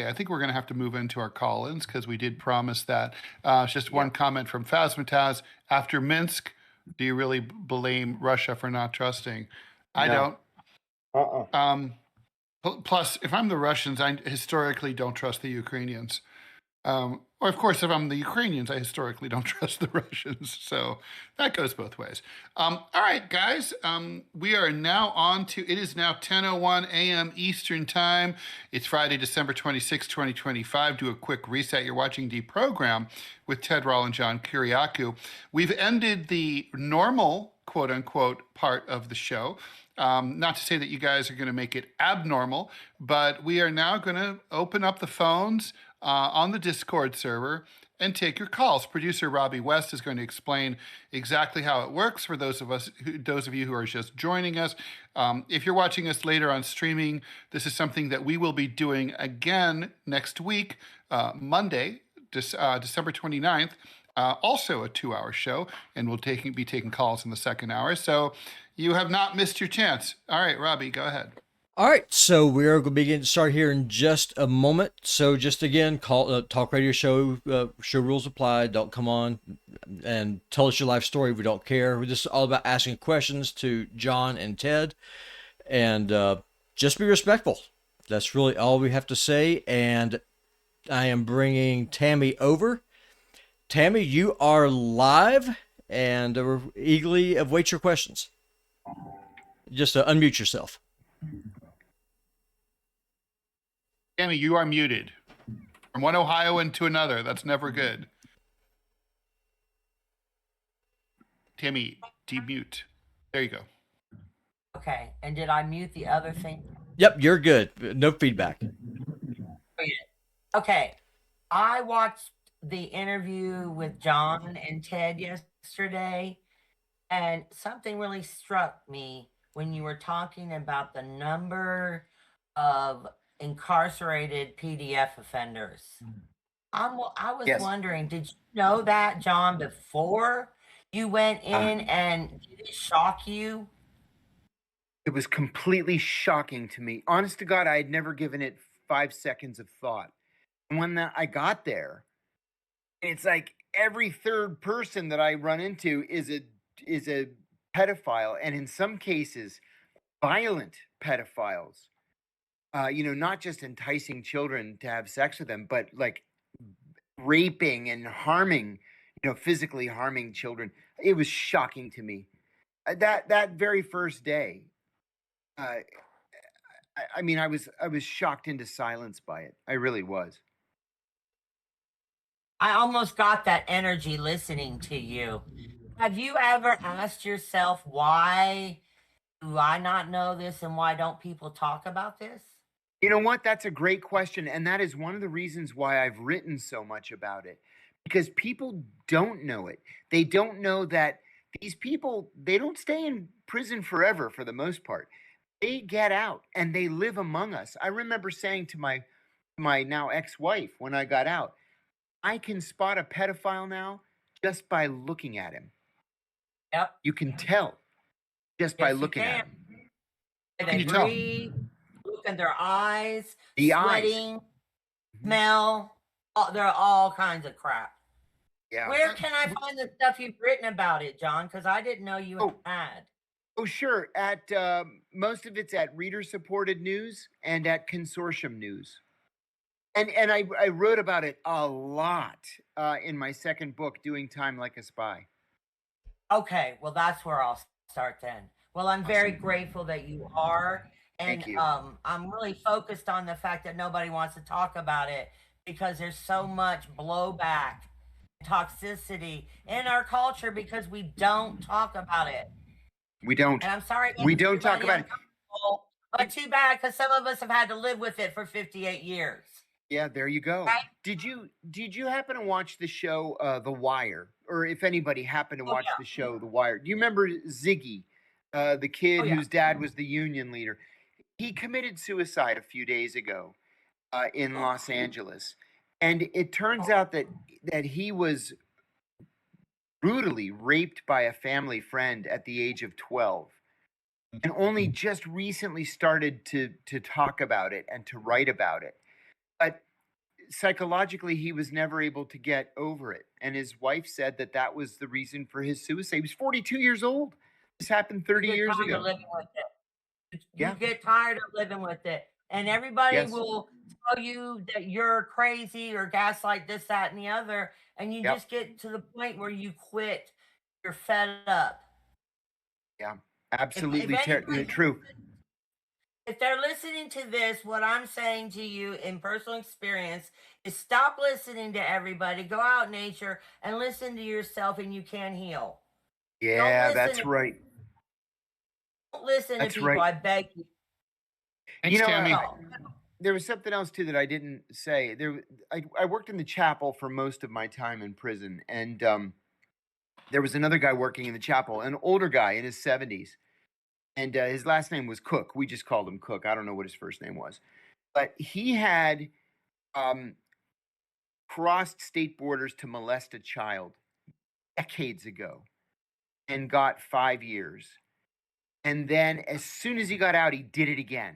I think we're going to have to move into our call-ins because we did promise that. It's just one Yep. comment from Phasmataz. After Minsk, do you really blame Russia for not trusting? I No. don't. Plus, if I'm the Russians, I historically don't trust the Ukrainians. Or, of course, if I'm the Ukrainians, I historically don't trust the Russians. So that goes both ways. All right, guys. We are now on to, it is now 10:01 a.m. Eastern Time. It's Friday, December 26, 2025. Do a quick reset. You're watching DeProgram with Ted Rall and John Kiriakou. We've ended the normal, quote unquote, part of the show. Not to say that you guys are going to make it abnormal, but we are now going to open up the phones on the Discord server and take your calls. Producer Robbie West is going to explain exactly how it works for those of you who are just joining us. If you're watching us later on streaming, this is something that we will be doing again next week, Monday, December 29th. Also a 2-hour show, and we'll be taking calls in the second hour. So you have not missed your chance. All right, Robbie, go ahead. All right, so we're going to begin to start here in just a moment. So just again, call talk radio show. Show rules apply. Don't come on and tell us your life story. We don't care. We're just all about asking questions to John and Ted, and just be respectful. That's really all we have to say. And I am bringing Tammy over. Tammy, you are live, and we eagerly await your questions. Just unmute yourself. Tammy, you are muted. From one Ohioan to another. That's never good. Tammy, demute. There you go. Okay, and did I mute the other thing? Yep, you're good. No feedback. Okay, I watched the interview with John and Ted yesterday, and something really struck me when you were talking about the number of incarcerated PDF offenders. I was Yes. wondering, did you know that, John, before you went in, and did it shock you? It was completely shocking to me. Honest to God, I had never given it 5 seconds of thought. And when I got there, it's like every third person that I run into is a pedophile, and in some cases, violent pedophiles. Not just enticing children to have sex with them, but like raping and harming, physically harming children. It was shocking to me. That very first day, I was shocked into silence by it. I really was. I almost got that energy listening to you. Have you ever asked yourself, why do I not know this, and why don't people talk about this? You know what? That's a great question. And that is one of the reasons why I've written so much about it. Because people don't know it. They don't know that these people, they don't stay in prison forever for the most part. They get out and they live among us. I remember saying to my now ex-wife when I got out, I can spot a pedophile now just by looking at him. Yep. You can tell just by looking at him. They breathe, look in their eyes, The sweating, smell. There are all kinds of crap. Yeah. Where can I find the stuff you've written about it, John? Because I didn't know you had. Oh, sure. At most of it's at reader-supported news and at Consortium News. And I wrote about it a lot in my second book, Doing Time Like a Spy. Okay, well, that's where I'll start then. Well, I'm very grateful that you are. And Thank you. I'm really focused on the fact that nobody wants to talk about it because there's so much blowback, toxicity in our culture because we don't talk about it. We don't. And I'm sorry. We don't talk about it. But too bad, because some of us have had to live with it for 58 years. Yeah, there you go. Right? Did you happen to watch the show The Wire? Or if anybody happened to watch the show The Wire, do you remember Ziggy, the kid whose dad was the union leader? He committed suicide a few days ago in Los Angeles. And it turns out that he was brutally raped by a family friend at the age of 12. And only just recently started to talk about it and to write about it. But psychologically, he was never able to get over it. And his wife said that that was the reason for his suicide. He was 42 years old. This happened 30 get years tired of ago. living with it. You Yeah. get tired of living with it. And everybody Yes. will tell you that you're crazy or gaslight this, that, and the other. And you Yep. just get to the point where you quit. You're fed up. Yeah. If Absolutely anybody, true. if they're listening to this, what I'm saying to you in personal experience is stop listening to everybody. Go out in nature and listen to yourself, and you can heal. Yeah, listen that's to- right. Don't listen to That's people. right. I beg you. Thanks, You know, Tammy. there was something else too that I didn't say. I worked in the chapel for most of my time in prison, and there was another guy working in the chapel, an older guy in his 70s, and his last name was Cook. We just called him Cook. I don't know what his first name was, but he had crossed state borders to molest a child decades ago and got 5 years. And then as soon as he got out, he did it again.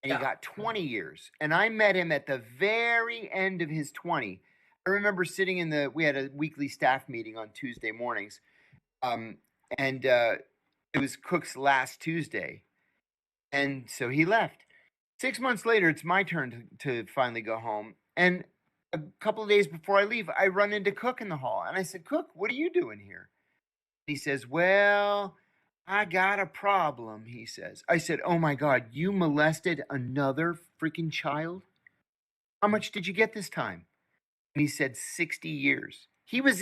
And he Yeah. got 20 years. And I met him at the very end of his 20. I remember sitting we had a weekly staff meeting on Tuesday mornings. And it was Cook's last Tuesday. And so he left. 6 months later, it's my turn to finally go home. And a couple of days before I leave, I run into Cook in the hall. And I said, Cook, what are you doing here? He says, well, I got a problem, he says. I said, oh my God, you molested another freaking child? How much did you get this time? And he said 60 years. He was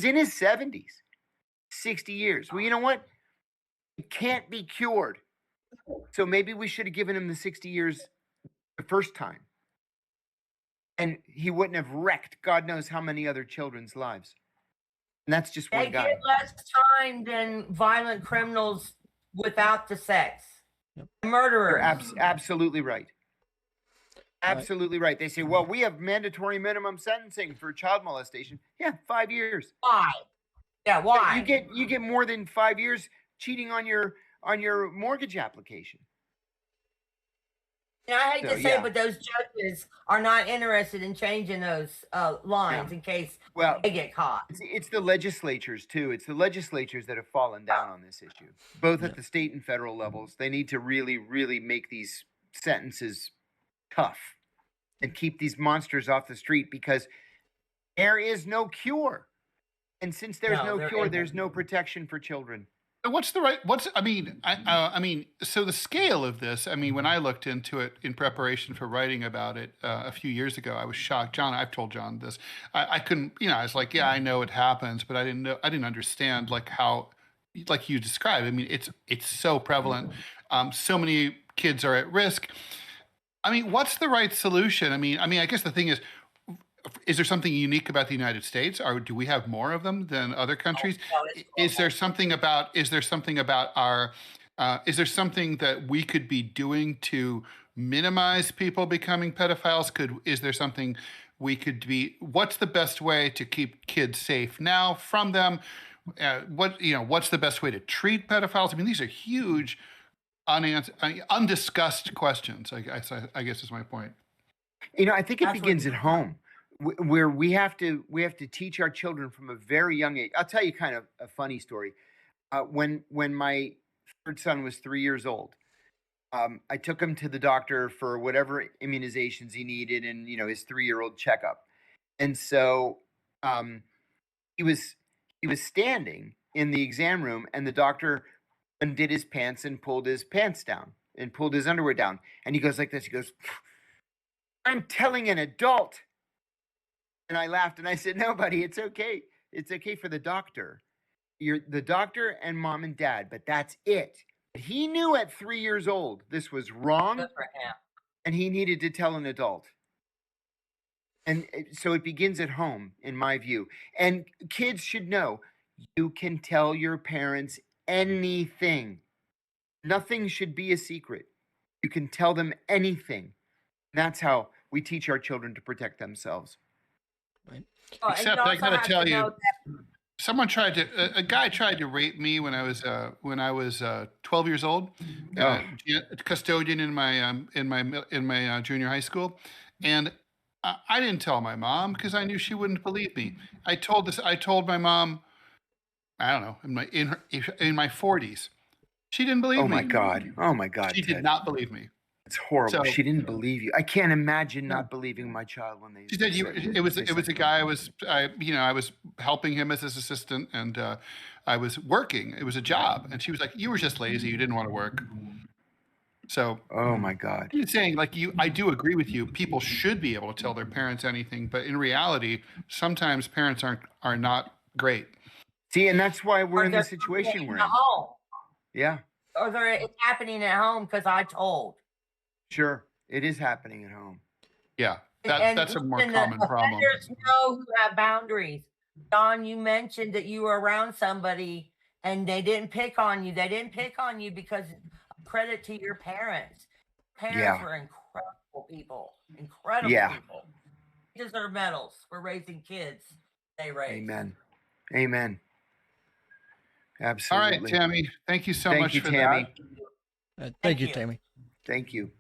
in his 70s. 60 years. Well, you know what? It can't be cured. So maybe we should have given him the 60 years the first time. And he wouldn't have wrecked God knows how many other children's lives. And that's just They one guy. get less time than violent criminals without the sex. Yep. Murderers. You're absolutely right. Absolutely right. They say, well, we have mandatory minimum sentencing for child molestation. Yeah, 5 years. Why? Yeah, why? You get more than 5 years cheating on your mortgage application. And I hate So, to say yeah. it, but those judges are not interested in changing those lines in case Well, they get caught. it's the legislatures too. It's the legislatures that have fallen down on this issue, both at the state and federal levels. They need to really, really make these sentences tough and keep these monsters off the street because there is no cure. And since there's No, no there cure, isn't. there's no protection for children. So the scale of this, I mean, when I looked into it in preparation for writing about it a few years ago, I was shocked. John, I've told John this. I couldn't, I was like, yeah, I know it happens, but I didn't understand like how, like you described. I mean, it's so prevalent. So many kids are at risk. I mean, what's the right solution? I mean, I guess the thing is there something unique about the United States, or do we have more of them than other countries? Is there something about our? Is there something that we could be doing to minimize people becoming pedophiles? Is there something we could be? What's the best way to keep kids safe now from them? What's the best way to treat pedophiles? I mean, these are huge, undiscussed questions. I guess is my point. I think it That's begins what- at home, where we have to teach our children from a very young age. I'll tell you kind of a funny story. When my third son was 3 years old, I took him to the doctor for whatever immunizations he needed, and his 3-year-old checkup. And so he was standing in the exam room, and the doctor undid his pants and pulled his pants down and pulled his underwear down, and he goes like this. He goes, "I'm telling an adult." And I laughed and I said, "No, buddy, it's okay. It's okay for the doctor. You're the doctor and mom and dad, but that's it." But he knew at 3 years old this was wrong, Good for him. and he needed to tell an adult. And so it begins at home, in my view. And kids should know you can tell your parents anything. Nothing should be a secret. You can tell them anything. That's how we teach our children to protect themselves. Oh, and Except I also gotta have to tell know you, a guy tried to rape me when I was 12 years old, custodian in my junior high school, and I didn't tell my mom because I knew she wouldn't believe me. I told my mom, I don't know, in my 40s. She didn't believe Oh my me. God. Oh my God, She did Ted. not believe me. It's horrible. So She didn't believe you. I can't imagine no. not believing my child when they She said said it was they it was said a guy I was helping him as his assistant, and I was working. It was a job, and she was like, "You were just lazy. You didn't want to work." So oh my God. I'm saying, like, I do agree with you. People should be able to tell their parents anything, but in reality, sometimes parents are not great. See, and that's why we're Or in they're the situation in we're the in. home. Yeah, Or it's happening at home because I told. sure. It is happening at home. Yeah, And that's a more listen, the common problem. offenders know who have boundaries. John, you mentioned that you were around somebody and they didn't pick on you. They didn't pick on you because credit to your parents. Parents Yeah. were incredible people. Incredible Yeah. people. They deserve medals for raising kids they raised. Amen. Amen. All right, Absolutely. Tammy, thank you so Thank much you, for Tammy. that. Thank you, Tammy. Thank you.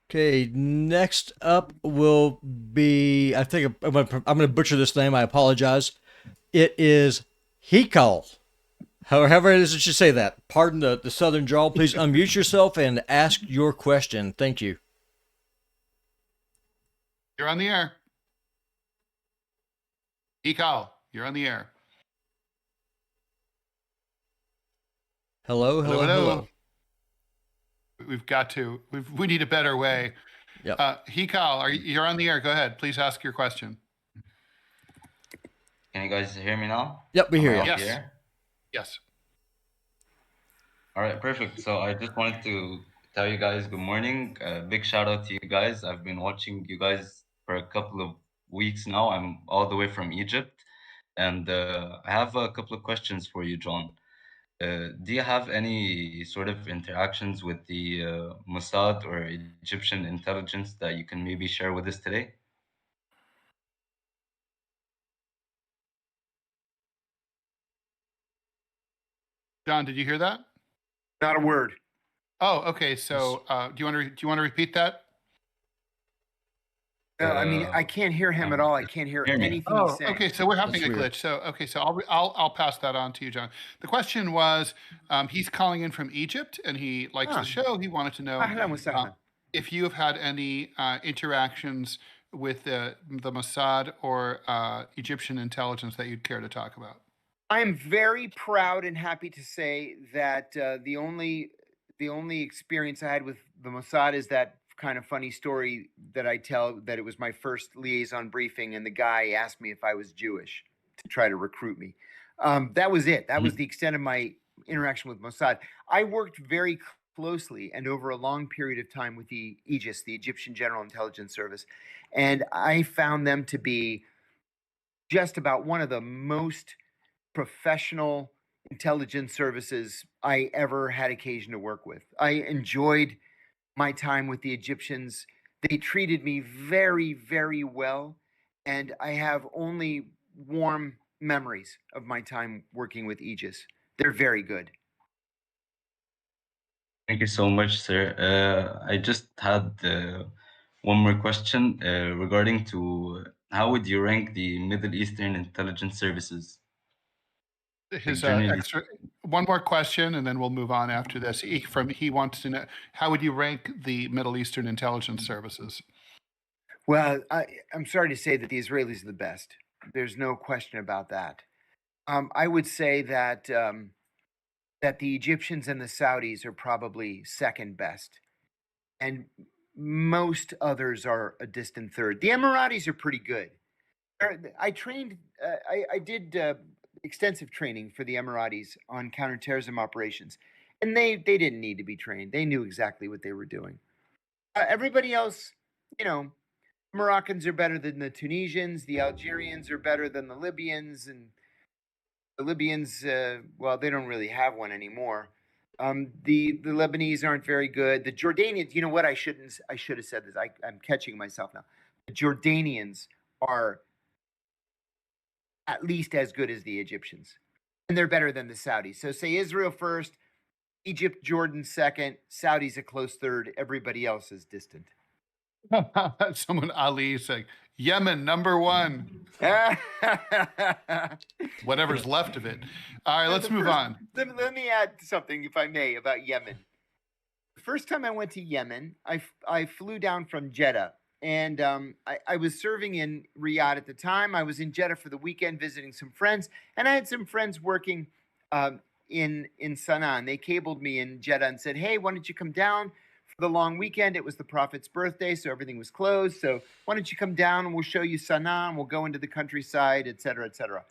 Okay, next up will be, I think I'm gonna butcher this name. I apologize. It is Hekal. However it is that you say that. Pardon the southern drawl. Please unmute yourself and ask your question. Thank you. You're on the air. Ekal, you're on the air. Hello, hello, hello. We need a better way. Yep. Hekal, you're on the air. Go ahead. Please ask your question. Can you guys hear me now? Yep, we Am hear I you. off Yes. the air? Yes. All right, perfect. So I just wanted to tell you guys good morning. Big shout out to you guys. I've been watching you guys for a couple of weeks now. I'm all the way from Egypt, and I have a couple of questions for you, John. Do you have any sort of interactions with the Mossad or Egyptian intelligence that you can maybe share with us today? John, did you hear that? Not a word. Oh, okay. So, do you want to repeat that? No, I mean, I can't hear him at all. I can't hear Hear me. anything Oh, he's saying. okay. So we're having That's a weird. glitch. So, okay. So I'll pass that on to you, John. The question was, he's calling in from Egypt, and he likes Ah. the show. He wanted to know Ahlan wa sahlan. if you have had any interactions with the Mossad or Egyptian intelligence that you'd care to talk about. I am very proud and happy to say that the only experience I had with the Mossad is that kind of funny story that I tell, that it was my first liaison briefing and the guy asked me if I was Jewish to try to recruit me. That was it. That was the extent of my interaction with Mossad. I worked very closely and over a long period of time with the Aegis, the Egyptian General Intelligence Service, and I found them to be just about one of the most professional intelligence services I ever had occasion to work with. I enjoyed my time with the Egyptians. They treated me very, very well. And I have only warm memories of my time working with Aegis. They're very good. Thank you so much, sir. I just had one more question regarding to how would you rank the Middle Eastern intelligence services? His generally- extra one more question, and then we'll move on after this. He wants to know, how would you rank the Middle Eastern intelligence services? Well, I'm sorry to say that the Israelis are the best. There's no question about that. I would say that that the Egyptians and the Saudis are probably second best, and most others are a distant third. The Emiratis are pretty good. I trained. I did extensive training for the Emiratis on counterterrorism operations, and they didn't need to be trained. They knew exactly what they were doing. Everybody else, you know, Moroccans are better than the Tunisians. The Algerians are better than the Libyans, and the Libyans, well, they don't really have one anymore. The Lebanese aren't very good. The Jordanians, you know what? I should have said this. I'm catching myself now. The Jordanians are at least as good as the Egyptians, and they're better than the Saudis. So say Israel first, Egypt, Jordan second, Saudis a close third. Everybody else is distant. Someone Ali saying Yemen #1, whatever's left of it. All right, let's move on. Let me add something, if I may, about Yemen. The first time I went to Yemen, I flew down from Jeddah, and I was serving in Riyadh at the time. I was in Jeddah for the weekend visiting some friends, and I had some friends working in Sana'a, and they cabled me in Jeddah and said, "Hey, why don't you come down for the long weekend?" It was the Prophet's birthday, so everything was closed. So why don't you come down and we'll show you Sana'a, and we'll go into the countryside, et cetera, et cetera.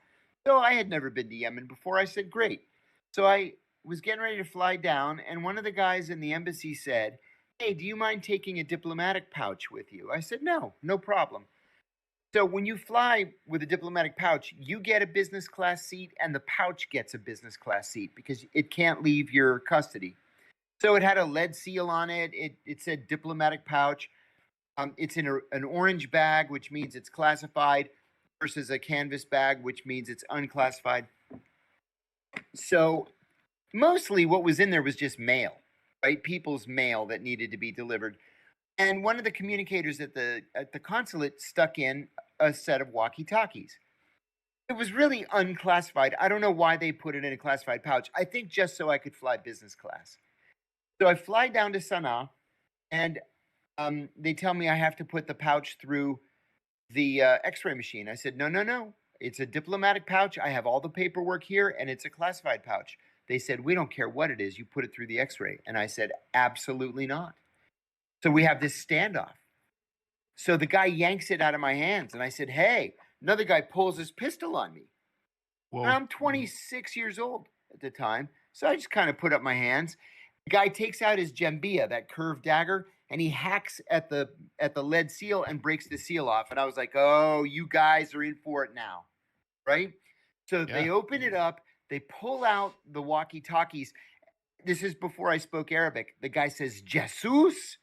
So I had never been to Yemen before. I said, "Great." So I was getting ready to fly down, and one of the guys in the embassy said, "Hey, do you mind taking a diplomatic pouch with you?" I said, "No, no problem." So when you fly with a diplomatic pouch, you get a business class seat, and the pouch gets a business class seat because it can't leave your custody. So it had a lead seal on it. It said diplomatic pouch. It's in an orange bag, which means it's classified, versus a canvas bag, which means it's unclassified. So mostly what was in there was just mail, right? People's mail that needed to be delivered. And one of the communicators at the consulate stuck in a set of walkie-talkies. It was really unclassified. I don't know why they put it in a classified pouch. I think just so I could fly business class. So I fly down to Sana'a, and they tell me I have to put the pouch through the X-ray machine. I said, no. It's a diplomatic pouch. I have all the paperwork here, and it's a classified pouch. They said, "We don't care what it is. You put it through the X-ray." And I said, "Absolutely not." So we have this standoff. So the guy yanks it out of my hands, and I said, "Hey." Another guy pulls his pistol on me. Whoa. And I'm 26 years old at the time, so I just kind of put up my hands. The guy takes out his jambia, that curved dagger, and he hacks at the lead seal and breaks the seal off. And I was like, "Oh, you guys are in for it now," right? So they open it up, they pull out the walkie-talkies. This is before I spoke Arabic. The guy says, "Jesus,"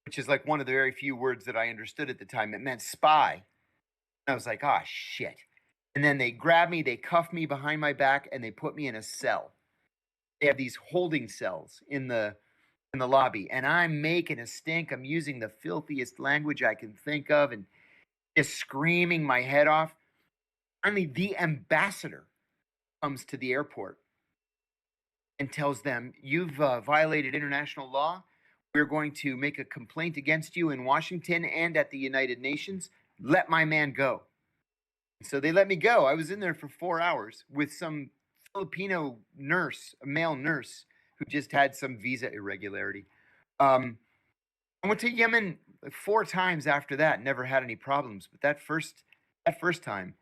which is like one of the very few words that I understood at the time. It meant spy. And I was like, "Ah, shit." And then they grab me, they cuff me behind my back, and they put me in a cell. They have these holding cells in the lobby, and I'm making a stink. I'm using the filthiest language I can think of and just screaming my head off. Finally, the ambassador comes to the airport and tells them, "You've violated international law. We're going to make a complaint against you in Washington and at the United Nations. Let my man go." So they let me go. I was in there for 4 hours with some Filipino nurse, a male nurse, who just had some visa irregularity. I went to Yemen 4 times after that, never had any problems. But that first time,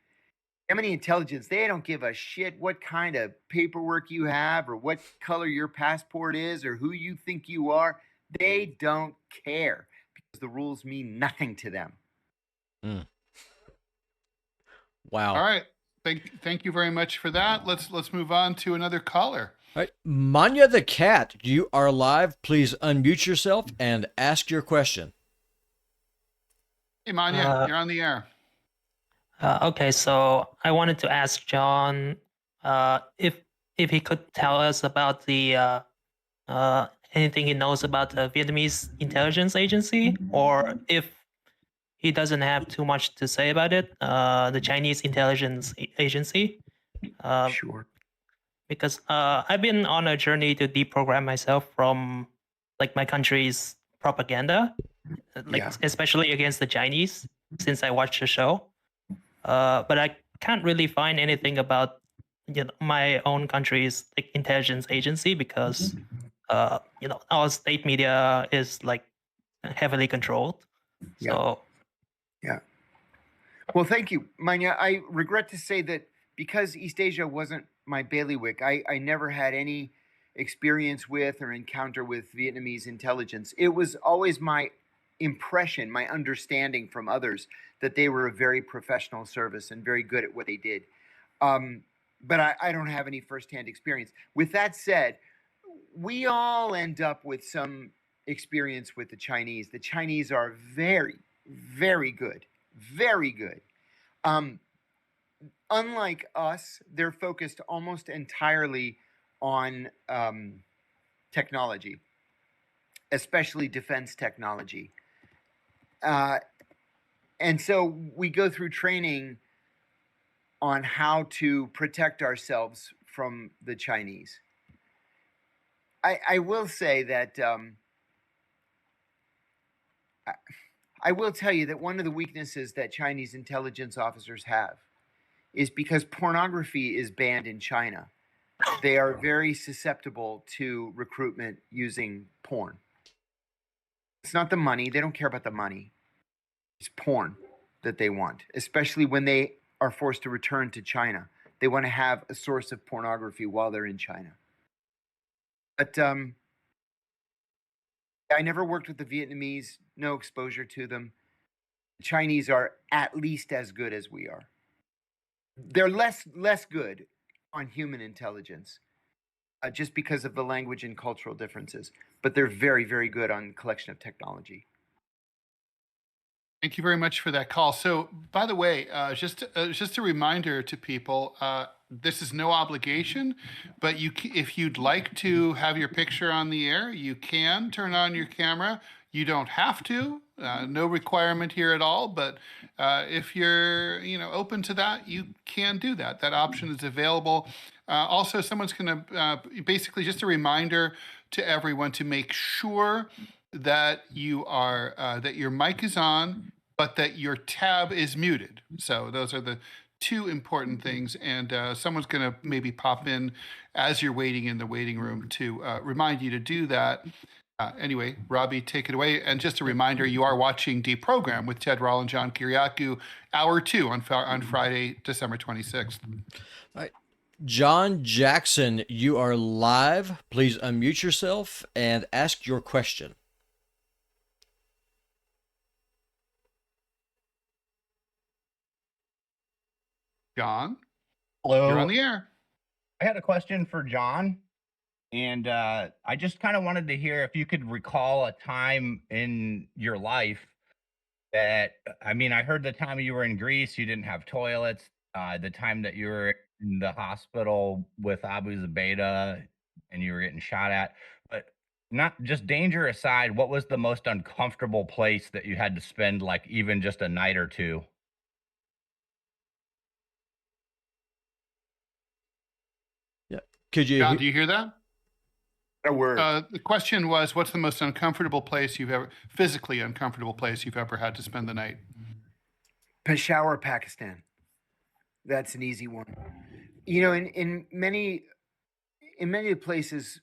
Yemeni intelligence, they don't give a shit what kind of paperwork you have or what color your passport is or who you think you are. They don't care because the rules mean nothing to them. Wow. All right. Thank you very much for that. Let's move on to another caller. All right. Manya the cat, you are live. Please unmute yourself and ask your question. Hey, Manya, you're on the air. Okay, so I wanted to ask John if he could tell us about the anything he knows about the Vietnamese intelligence agency, or if he doesn't have too much to say about it, the Chinese intelligence agency. Sure. Because I've been on a journey to deprogram myself from like my country's propaganda, especially against the Chinese, since I watched the show. But I can't really find anything about my own country's like intelligence agency because our state media is like heavily controlled. So yeah. Well, thank you, Manya. I regret to say that because East Asia wasn't my bailiwick, I never had any experience with or encounter with Vietnamese intelligence. It was always my impression, my understanding from others that they were a very professional service and very good at what they did. But I don't have any firsthand experience. With that said, we all end up with some experience with the Chinese. The Chinese are very, very good. Very good. Unlike us, they're focused almost entirely on technology, especially defense technology. And so we go through training on how to protect ourselves from the Chinese. I will say that I will tell you that one of the weaknesses that Chinese intelligence officers have is because pornography is banned in China. They are very susceptible to recruitment using porn. It's not the money. They don't care about the money. It's porn that they want, especially when they are forced to return to China. They want to have a source of pornography while they're in China. But I never worked with the Vietnamese, no exposure to them. The Chinese are at least as good as we are. They're less good on human intelligence just because of the language and cultural differences, but they're very, very good on collection of technology. Thank you very much for that call. So, by the way, just a reminder to people, this is no obligation, but if you'd like to have your picture on the air, you can turn on your camera. You don't have to. No requirement here at all. But if you're open to that, you can do that. That option is available. Also, someone's going to basically just a reminder to everyone to make sure that you are that your mic is on, but that your tab is muted. So those are the two important things. And someone's going to maybe pop in as you're waiting in the waiting room to remind you to do that. Anyway, Robbie, take it away. And just a reminder, you are watching DeProgram with Ted Rall and John Kiriakou, Hour 2 on Friday, December 26th. All right. John Jackson, you are live. Please unmute yourself and ask your question. John? Hello. You're on the air. I had a question for John, and I just kind of wanted to hear if you could recall a time in your life that, I mean, I heard the time you were in Greece, you didn't have toilets, the time that you were in the hospital with Abu Zubaydah and you were getting shot at, but not just danger aside, what was the most uncomfortable place that you had to spend like even just a night or two? Could you? John, do you hear that? A word. The question was, what's the most uncomfortable place physically uncomfortable place you've ever had to spend the night? Peshawar, Pakistan. That's an easy one. In many of the places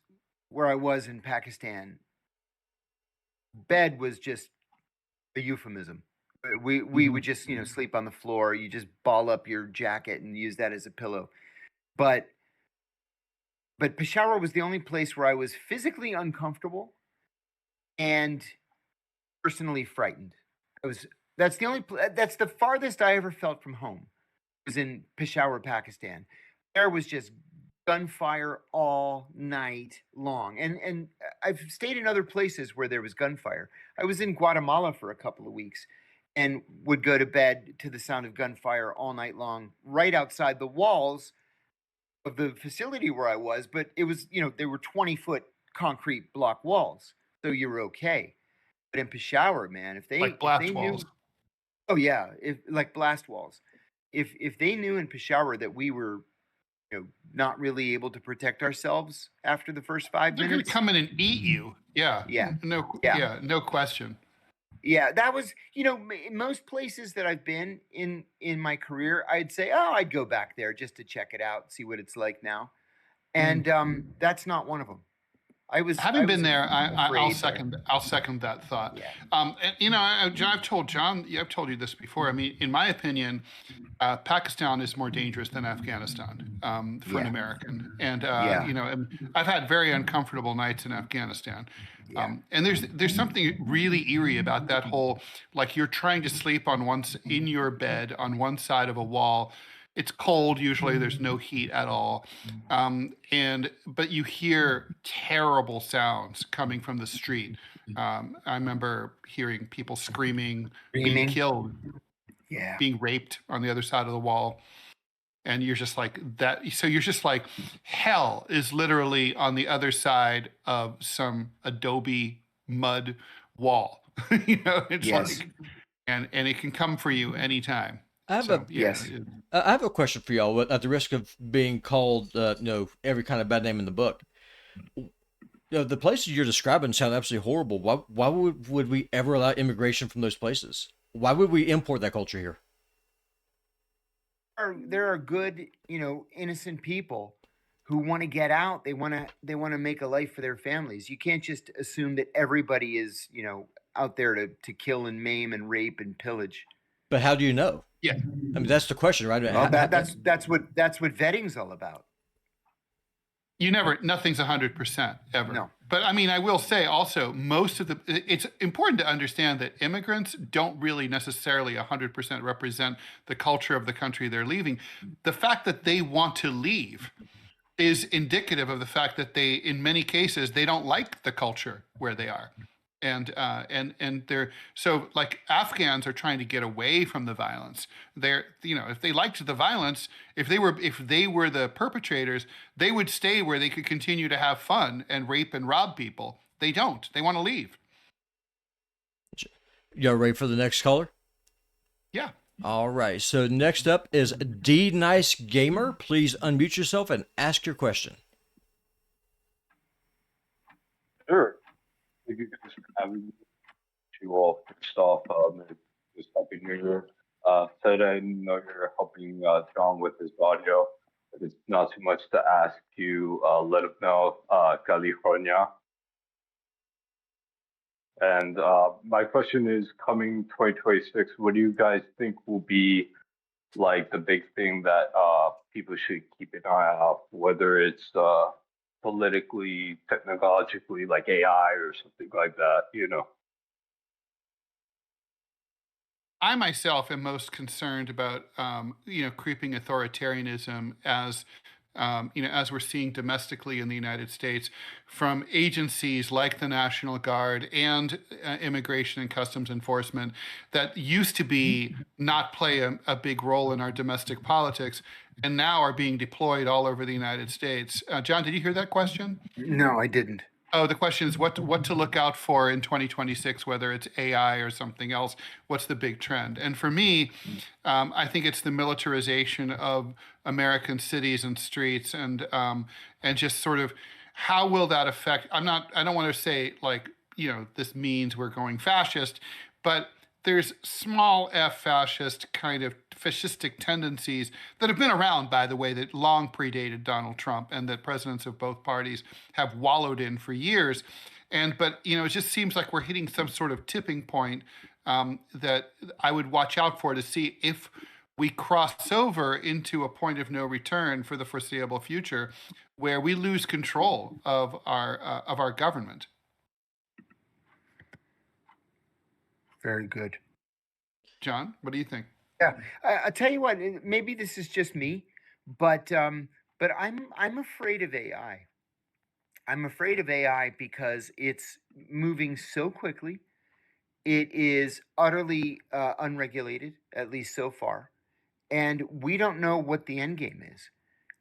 where I was in Pakistan, bed was just a euphemism. We would just sleep on the floor. You just ball up your jacket and use that as a pillow. But Peshawar was the only place where I was physically uncomfortable and personally frightened. That's the farthest I ever felt from home. Was in Peshawar, Pakistan. There was just gunfire all night long. And I've stayed in other places where there was gunfire. I was in Guatemala for a couple of weeks and would go to bed to the sound of gunfire all night long, right outside the walls of the facility where I was. But it was, they were 20-foot concrete block walls. So you were okay. But in Peshawar, man, if they walls. Oh yeah, like blast walls. If they knew in Peshawar that we were, not really able to protect ourselves after the first 5 minutes, they're going to come in and eat you. Yeah. Yeah. No question. Yeah, that was, in most places that I've been in my career, I'd say, I'd go back there just to check it out, see what it's like now. And that's not one of them. Having been there, I'll afraid second that thought. Yeah. And I've told you this before. I mean, in my opinion, Pakistan is more dangerous than Afghanistan for an American. And I've had very uncomfortable nights in Afghanistan. And there's something really eerie about that whole, like you're trying to sleep in your bed on one side of a wall. It's cold. Usually there's no heat at all. But you hear terrible sounds coming from the street. I remember hearing people screaming, being killed, being raped on the other side of the wall. And you're just like that. So you're just like, hell is literally on the other side of some adobe mud wall. It's Yes. like, and it can come for you anytime. I have So a yeah, Yes. I have a question for y'all. At the risk of being called, every kind of bad name in the book, the places you're describing sound absolutely horrible. Why would we ever allow immigration from those places? Why would we import that culture here? There are good, innocent people who want to get out. They want to make a life for their families. You can't just assume that everybody is, out there to kill and maim and rape and pillage. But how do you know? yeah. I mean, that's the question, right? Well, that's what vetting's all about. Nothing's 100% ever. No. But I mean, I will say also, it's important to understand that immigrants don't really necessarily 100% represent the culture of the country they're leaving. The fact that they want to leave is indicative of the fact that in many cases, they don't like the culture where they are. And they're, so like Afghans are trying to get away from the violence. If they liked the violence, if they were the perpetrators, they would stay where they could continue to have fun and rape and rob people. They don't. They want to leave. Y'all ready for the next caller? Yeah. All right. So next up is D Nice Gamer. Please unmute yourself and ask your question. Sure. Thank you guys for having me. You all first off, just happy New Year. Ted, I know you're helping John with his audio. If it's not too much to ask you, let him know California. And my question is, coming 2026, what do you guys think will be like the big thing that people should keep an eye out, whether it's politically, technologically, like AI or something like that, I myself am most concerned about, creeping authoritarianism as we're seeing domestically in the United States from agencies like the National Guard and Immigration and Customs Enforcement that used to be not play a big role in our domestic politics and now are being deployed all over the United States. John, did you hear that question? No, I didn't. Oh, the question is what to look out for in 2026, whether it's AI or something else. What's the big trend? And for me, I think it's the militarization of American cities and streets, and just sort of how will that affect? I don't want to say like this means we're going fascist, but there's small f fascist kind of fascistic tendencies that have been around, by the way, that long predated Donald Trump and that presidents of both parties have wallowed in for years. But it just seems like we're hitting some sort of tipping point that I would watch out for to see if we cross over into a point of no return for the foreseeable future where we lose control of our government. Very good. John, what do you think? Yeah, I tell you what. Maybe this is just me, but I'm afraid of AI. I'm afraid of AI because it's moving so quickly. It is utterly unregulated, at least so far, and we don't know what the end game is.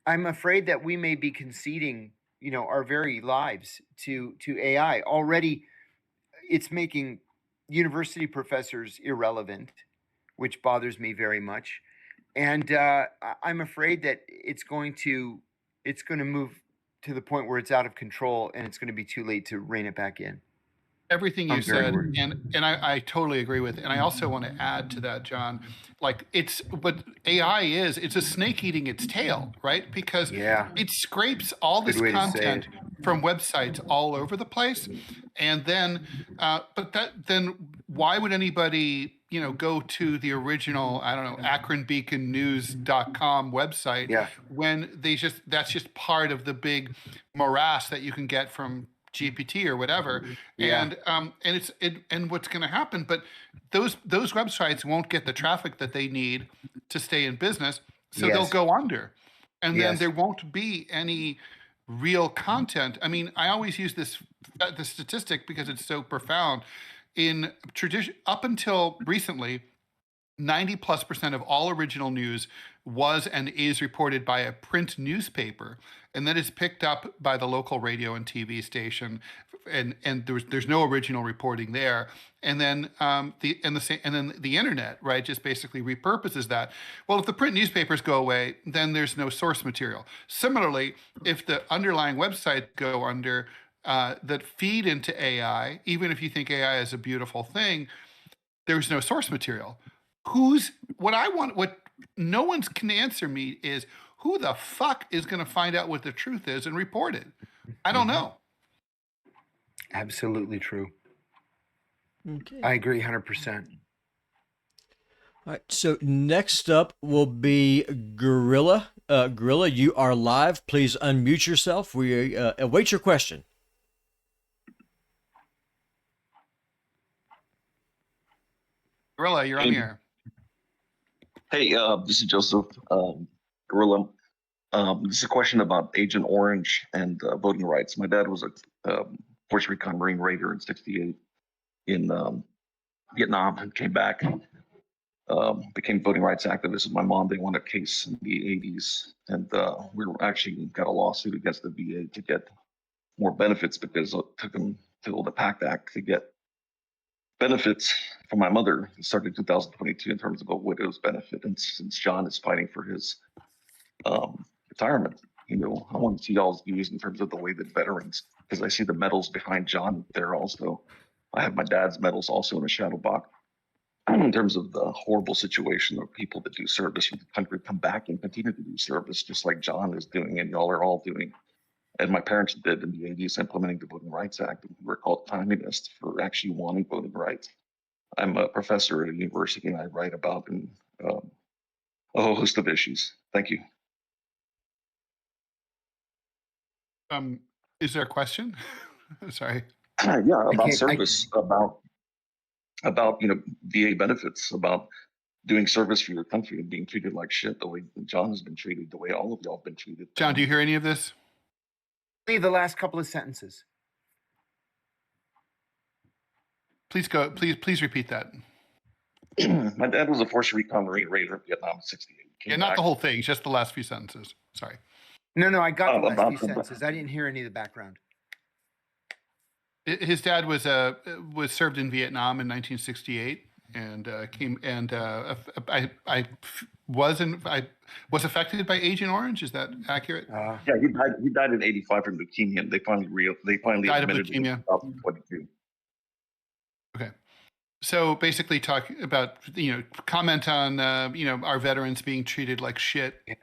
I'm afraid that we may be conceding, our very lives to AI. Already, it's making university professors irrelevant, which bothers me very much. And I'm afraid that it's going to move to the point where it's out of control and it's going to be too late to rein it back in. Everything you I'm very said, worried. and I totally agree with. And I also want to add to that, John, like what AI is, it's a snake eating its tail, right? Because Yeah. it scrapes all this Good way to say content from websites all over the place. And then, then why would anybody, go to the original, I don't know, AkronBeaconNews.com website Yeah. when that's just part of the big morass that you can get from GPT or whatever, Yeah. and what's going to happen? But those websites won't get the traffic that they need to stay in business, so they'll Yes. go under, and then Yes. there won't be any real content. I mean, I always use the statistic because it's so profound. In tradition, up until recently, 90+% of all original news was and is reported by a print newspaper, and that is picked up by the local radio and TV station, and there's no original reporting there. And then the internet, right, just basically repurposes that. Well, if the print newspapers go away, then there's no source material. Similarly, if the underlying websites go under that feed into AI, even if you think AI is a beautiful thing, there's no source material. What no one can answer me is who the fuck is going to find out what the truth is and report it? I don't know. Absolutely true. Okay. I agree 100%. All right. So next up will be Gorilla. Gorilla, you are live. Please unmute yourself. We await your question. Gorilla, you're on the air. Hey, this is Joseph, Gorilla. This is a question about Agent Orange and voting rights. My dad was a Puerto Rican Marine Raider in '68 in Vietnam and came back and became voting rights activist. My mom, they won a case in the '80s, and we actually got a lawsuit against the VA to get more benefits because it took them till the PACT Act to get benefits for my mother. It started in 2022 in terms of a widow's benefit. And since John is fighting for his retirement, I want to see y'all's views in terms of the way that veterans, because I see the medals behind John there also. I have my dad's medals also in a shadow box in terms of the horrible situation of people that do service for the country come back and continue to do service, just like John is doing and y'all are all doing. And my parents did in the '80s, implementing the Voting Rights Act. We were called communists for actually wanting voting rights. I'm a professor at a university, and I write about a whole host of issues. Thank you. Is there a question? Sorry. Yeah, about service, about VA benefits, about doing service for your country and being treated like shit the way John has been treated, the way all of y'all have been treated. John, do you hear any of this? The last couple of sentences. Please please repeat that. My dad was a Puerto Rican Marine Raider in Vietnam in '68. Yeah, not the whole thing, just the last few sentences. Sorry. No, I got the last few sentences. I didn't hear any of the background. His dad was served in Vietnam in 1968 and came and I was affected by Agent Orange. Is that accurate? Yeah, he died in '85 from leukemia. They finally Died of admitted it in leukemia. 2022. Okay. So basically talk about, comment on, our veterans being treated like shit. Yeah.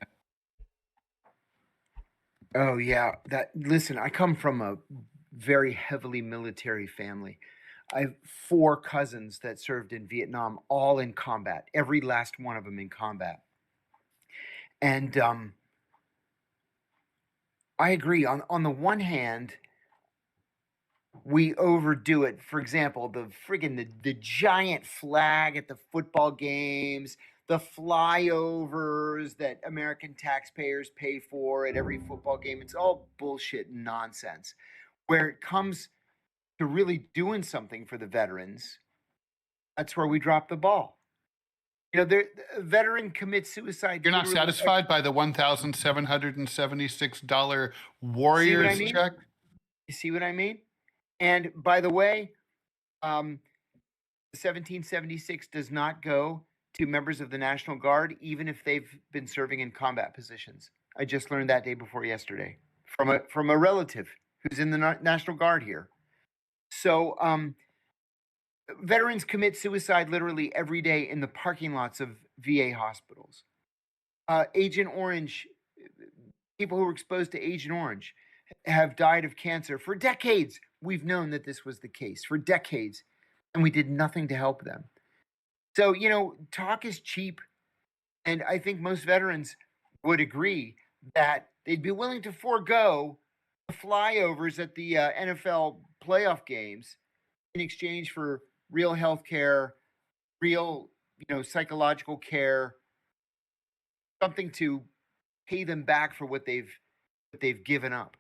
Oh yeah. Listen, I come from a very heavily military family. I have 4 cousins that served in Vietnam, all in combat, every last one of them in combat. And I agree. On the one hand, we overdo it. For example, the giant flag at the football games, the flyovers that American taxpayers pay for at every football game. It's all bullshit and nonsense. Where it comes to really doing something for the veterans, that's where we drop the ball. A veteran commits suicide. You're not satisfied by the $1,776 Warriors check? You see what I mean? And by the way, 1776 does not go to members of the National Guard, even if they've been serving in combat positions. I just learned that day before yesterday from a relative who's in the National Guard here. So veterans commit suicide literally every day in the parking lots of VA hospitals. Agent Orange, people who were exposed to Agent Orange have died of cancer for decades. We've known that this was the case for decades, and we did nothing to help them. So, talk is cheap. And I think most veterans would agree that they'd be willing to forego the flyovers at the NFL playoff games in exchange for real health care, real, psychological care, something to pay them back for what they've given up.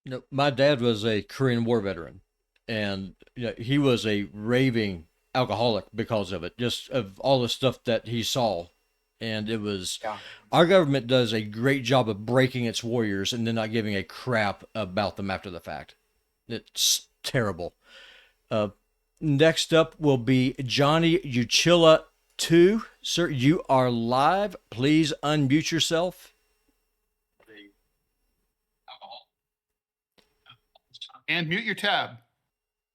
No, my dad was a Korean War veteran, and he was a raving alcoholic because of it, just of all the stuff that he saw. And it was, Yeah. our government does a great job of breaking its warriors and then not giving a crap about them after the fact. It's terrible. Next up will be Johnny Uchilla 2. Sir, you are live. Please unmute yourself. And mute your tab,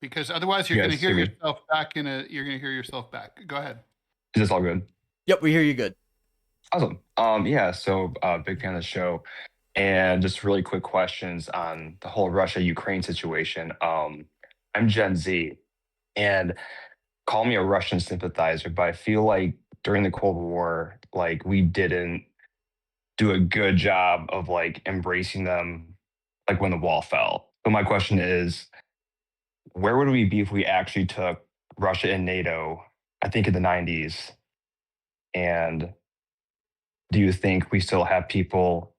because otherwise you're going to hear yourself back you're going to hear yourself back. Go ahead. Is this all good? Yep, we hear you good. Awesome. Yeah, so big fan of the show. And just really quick questions on the whole Russia-Ukraine situation. I'm Gen Z, and call me a Russian sympathizer, but I feel like during the Cold War, like we didn't do a good job of like embracing them, like when the wall fell. So my question is, where would we be if we actually took Russia and NATO, I think in the 90s? And do you think we still have people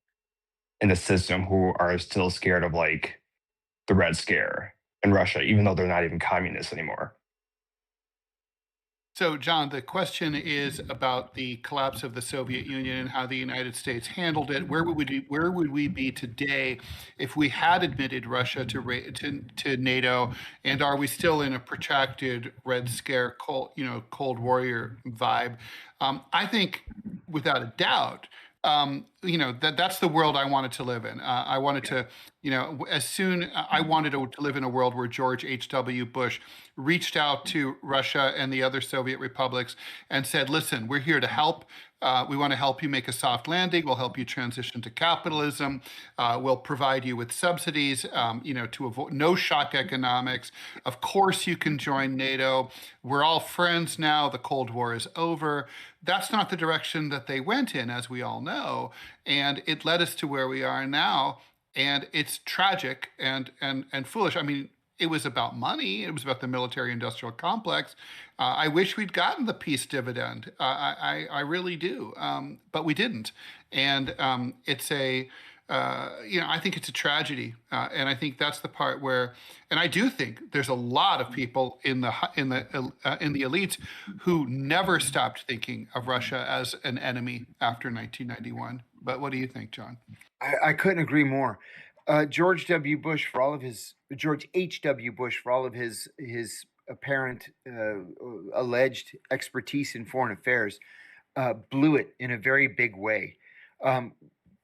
in the system who are still scared of like the Red Scare in Russia, even though they're not even communists anymore? So, John, the question is about the collapse of the Soviet Union and how the United States handled it. Where would we be today if we had admitted Russia to NATO? And are we still in a protracted Red Scare, Cold Warrior vibe? I think, without a doubt, that's the world I wanted to live in. I wanted to, I wanted to live in a world where George H.W. Bush reached out to Russia and the other Soviet republics and said, listen, we're here to help. We want to help you make a soft landing. We'll help you transition to capitalism. We'll provide you with subsidies, to avoid no shock economics. Of course, you can join NATO. We're all friends now. The Cold War is over. That's not the direction that they went in, as we all know. And it led us to where we are now. And it's tragic and foolish. I mean, it was about money. It was about the military-industrial complex. I wish we'd gotten the peace dividend. I really do, but we didn't. And it's I think it's a tragedy. And I think that's the part where, and I do think there's a lot of people in the elites who never stopped thinking of Russia as an enemy after 1991. But what do you think, John? I couldn't agree more. George H.W. Bush, for all of his apparent alleged expertise in foreign affairs, blew it in a very big way.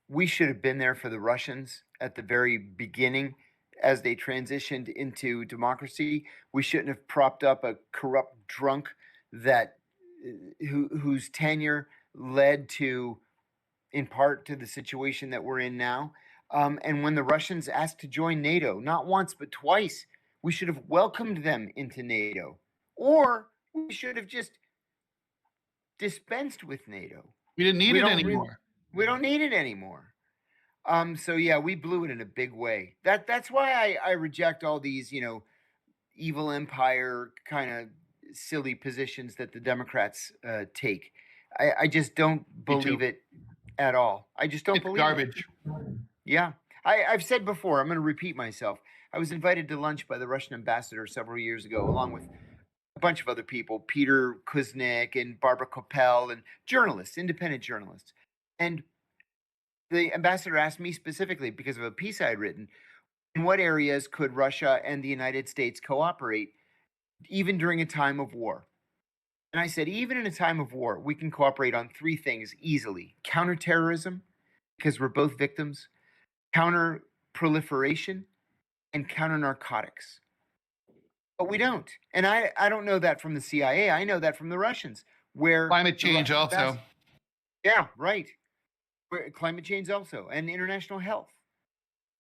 We should have been there for the Russians at the very beginning as they transitioned into democracy. We shouldn't have propped up a corrupt drunk whose tenure led to, in part, to the situation that we're in now. And when the Russians asked to join NATO, not once, but twice, we should have welcomed them into NATO. Or we should have just dispensed with NATO. We didn't need it anymore. We don't need it anymore. So yeah, we blew it in a big way. That's why I reject all these, evil empire kind of silly positions that the Democrats take. I just don't believe it at all. I just don't believe garbage. Yeah. I've said before, I'm going to repeat myself. I was invited to lunch by the Russian ambassador several years ago, along with a bunch of other people, Peter Kuznick and Barbara Koppel, and journalists, independent journalists. And the ambassador asked me specifically, because of a piece I had written, in what areas could Russia and the United States cooperate, even during a time of war? And I said, even in a time of war, we can cooperate on three things easily: counterterrorism, because we're both victims; counter proliferation; and counter narcotics. But we don't. And I don't know that from the CIA. I know that from the Russians, where climate change also. Yeah, right. Climate change also, and international health.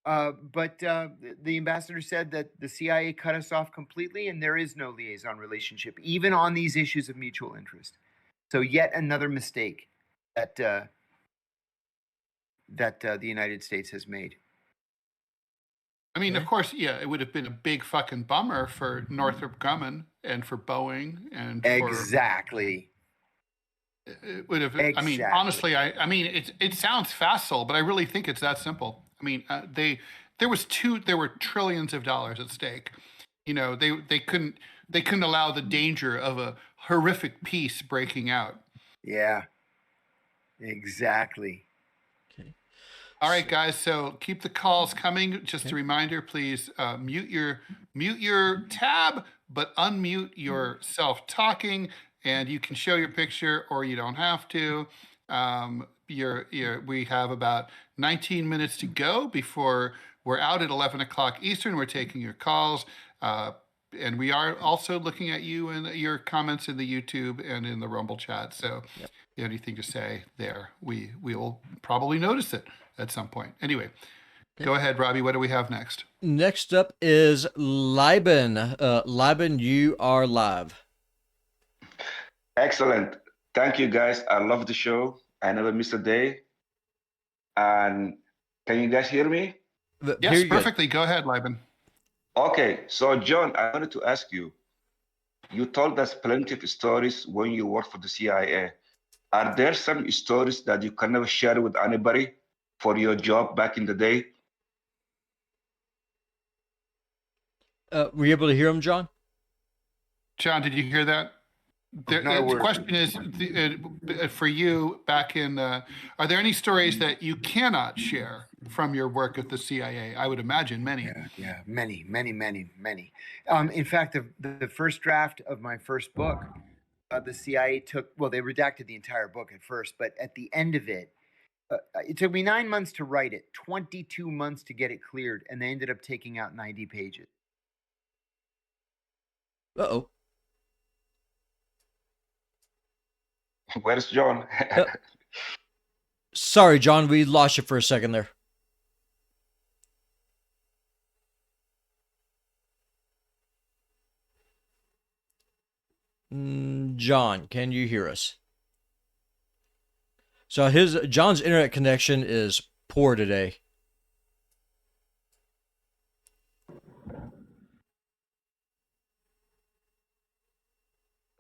But the ambassador said that the CIA cut us off completely, and there is no liaison relationship, even on these issues of mutual interest. So yet another mistake that the United States has made. I mean, of course, yeah, it would have been a big fucking bummer for Northrop Grumman and for Boeing and exactly. It would have. Exactly. I mean, honestly, I mean, it sounds facile, but I really think it's that simple. I mean, there were trillions of dollars at stake. They couldn't. they couldn't allow the danger of a horrific peace breaking out. Yeah, exactly. Okay. All right, guys. So keep the calls coming. Just a reminder, please mute your tab, but unmute yourself talking, and you can show your picture, or you don't have to. We have about 19 minutes to go before we're out at 11 o'clock Eastern. We're taking your calls. And we are also looking at you and your comments in the YouTube and in the Rumble chat. So anything to say there, we will probably notice it at some point. Anyway, go ahead, Robbie. What do we have next? Next up is Liben. Liben, you are live. Excellent. Thank you, guys. I love the show. I never miss a day. And can you guys hear me? Yes, perfectly. Go ahead, Liben. Okay. So, John, I wanted to ask you, you told us plenty of stories when you worked for the CIA. Are there some stories that you can never share with anybody for your job back in the day? Were you able to hear him, John? John, did you hear that? The question is for you back in, are there any stories that you cannot share from your work at the CIA? I would imagine many. Yeah, many. In fact, the first draft of my first book, the CIA they redacted the entire book at first, but at the end of it, it took me 9 months to write it, 22 months to get it cleared, and they ended up taking out 90 pages. Uh-oh. Where's John? Sorry, John, we lost you for a second there. John, can you hear us? So John's internet connection is poor today.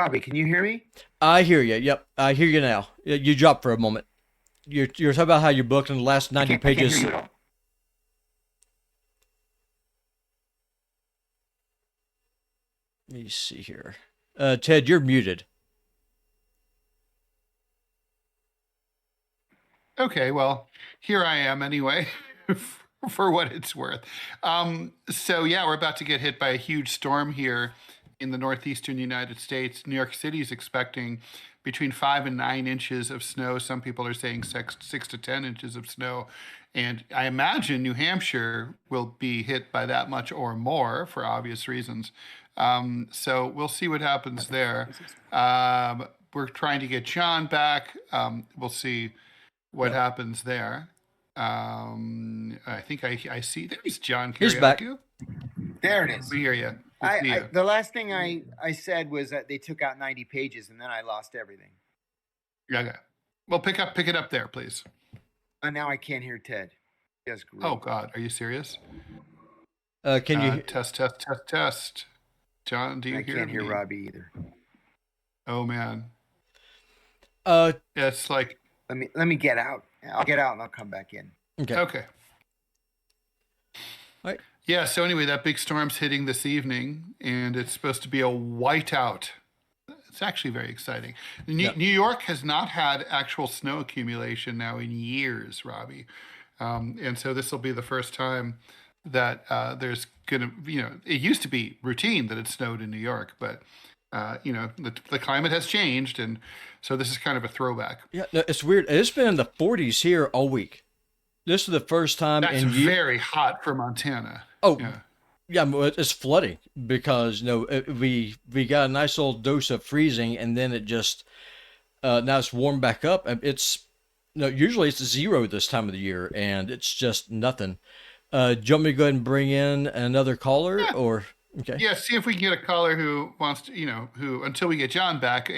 Robbie, can you hear me? I hear you. Yep, I hear you now. You dropped for a moment. You're talking about how you booked in the last 90 pages. I can't hear you at all. Let me see here. Ted, you're muted. Okay, well, here I am anyway, for what it's worth. So yeah, we're about to get hit by a huge storm here in the northeastern United States. New York City is expecting between 5 and 9 inches of snow. Some people are saying 6 to 10 inches of snow. And I imagine New Hampshire will be hit by that much or more for obvious reasons. So we'll see what happens there. We're trying to get John back. We'll see what happens there. I think I see. There's John Kiriakou. He's back. There it is. We hear you. The last thing I said was that they took out 90 pages, and then I lost everything. Okay. Well, pick it up there, please. And now I can't hear Ted. Yes, great. Oh God, are you serious? Can you test? John, do you hear me? I can't hear Robbie either. Oh man. It's like. Let me get out. I'll get out and I'll come back in. Okay. Okay. All right. Yeah. So anyway, that big storm's hitting this evening, and it's supposed to be a whiteout. It's actually very exciting. New York has not had actual snow accumulation now in years, Robbie, and so this will be the first time that there's gonna, it used to be routine that it snowed in New York, but the climate has changed, and so this is kind of a throwback. Yeah, no, it's weird. It's been in the 40s here all week. This is the first time. That's very hot for Montana. Oh, yeah, it's flooding because we got a nice little dose of freezing, and then it just now it's warmed back up. It's usually it's 0 this time of the year, and it's just nothing. Do you want me to go ahead and bring in another caller, or okay? Yeah, see if we can get a caller who wants to, who until we get John back,